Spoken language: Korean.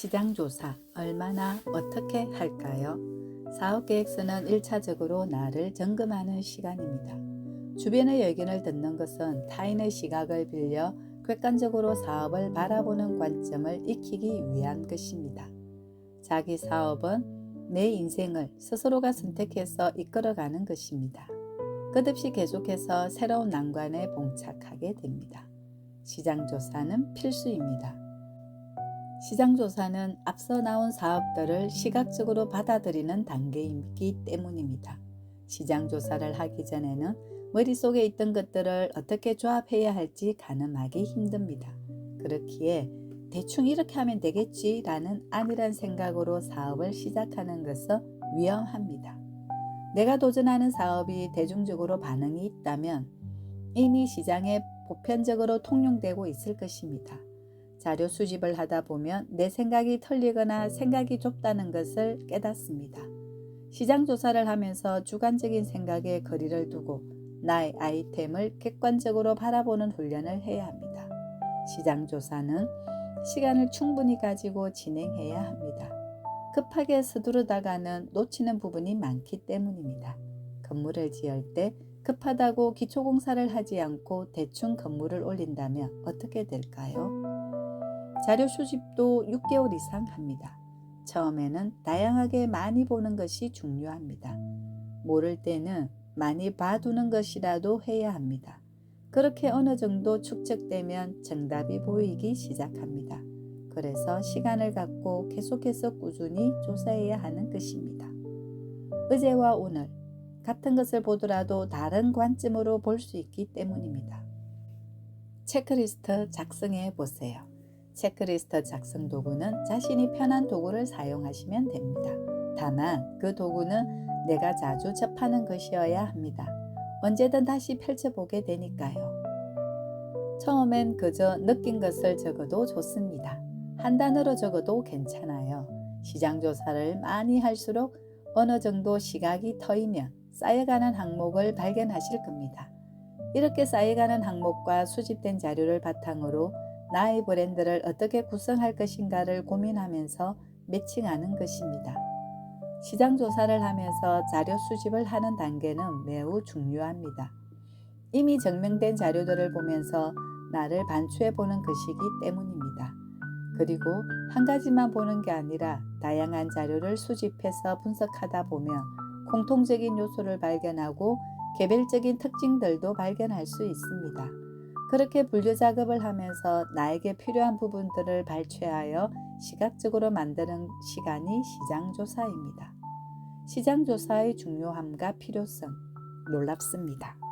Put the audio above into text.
시장조사 얼마나 어떻게 할까요? 사업계획서는 1차적으로 나를 점검하는 시간입니다. 주변의 의견을 듣는 것은 타인의 시각을 빌려 객관적으로 사업을 바라보는 관점을 익히기 위한 것입니다. 자기 사업은 내 인생을 스스로가 선택해서 이끌어가는 것입니다. 끝없이 계속해서 새로운 난관에 봉착하게 됩니다. 시장조사는 필수입니다. 시장조사는 앞서 나온 사업들을 시각적으로 받아들이는 단계이기 때문입니다. 시장조사를 하기 전에는 머릿속에 있던 것들을 어떻게 조합해야 할지 가늠하기 힘듭니다. 그렇기에 대충 이렇게 하면 되겠지라는 안일한 생각으로 사업을 시작하는 것은 위험합니다. 내가 도전하는 사업이 대중적으로 반응이 있다면 이미 시장에 보편적으로 통용되고 있을 것입니다. 자료 수집을 하다 보면 내 생각이 틀리거나 생각이 좁다는 것을 깨닫습니다. 시장 조사를 하면서 주관적인 생각에 거리를 두고 나의 아이템을 객관적으로 바라보는 훈련을 해야 합니다. 시장 조사는 시간을 충분히 가지고 진행해야 합니다. 급하게 서두르다가는 놓치는 부분이 많기 때문입니다. 건물을 지을 때 급하다고 기초공사를 하지 않고 대충 건물을 올린다면 어떻게 될까요? 자료 수집도 6개월 이상 합니다. 처음에는 다양하게 많이 보는 것이 중요합니다. 모를 때는 많이 봐두는 것이라도 해야 합니다. 그렇게 어느 정도 축적되면 정답이 보이기 시작합니다. 그래서 시간을 갖고 계속해서 꾸준히 조사해야 하는 것입니다. 어제와 오늘 같은 것을 보더라도 다른 관점으로 볼 수 있기 때문입니다. 체크리스트 작성해 보세요. 체크리스트 작성 도구는 자신이 편한 도구를 사용하시면 됩니다. 다만 그 도구는 내가 자주 접하는 것이어야 합니다. 언제든 다시 펼쳐보게 되니까요. 처음엔 그저 느낀 것을 적어도 좋습니다. 한 단어로 적어도 괜찮아요. 시장조사를 많이 할수록 어느 정도 시각이 트이면 쌓여가는 항목을 발견하실 겁니다. 이렇게 쌓여가는 항목과 수집된 자료를 바탕으로 나의 브랜드를 어떻게 구성할 것인가를 고민하면서 매칭하는 것입니다. 시장 조사를 하면서 자료 수집을 하는 단계는 매우 중요합니다. 이미 증명된 자료들을 보면서 나를 반추해 보는 것이기 때문입니다. 그리고 한 가지만 보는 게 아니라 다양한 자료를 수집해서 분석하다 보면 공통적인 요소를 발견하고 개별적인 특징들도 발견할 수 있습니다. 그렇게 분류 작업을 하면서 나에게 필요한 부분들을 발췌하여 시각적으로 만드는 시간이 시장조사입니다. 시장조사의 중요함과 필요성 놀랍습니다.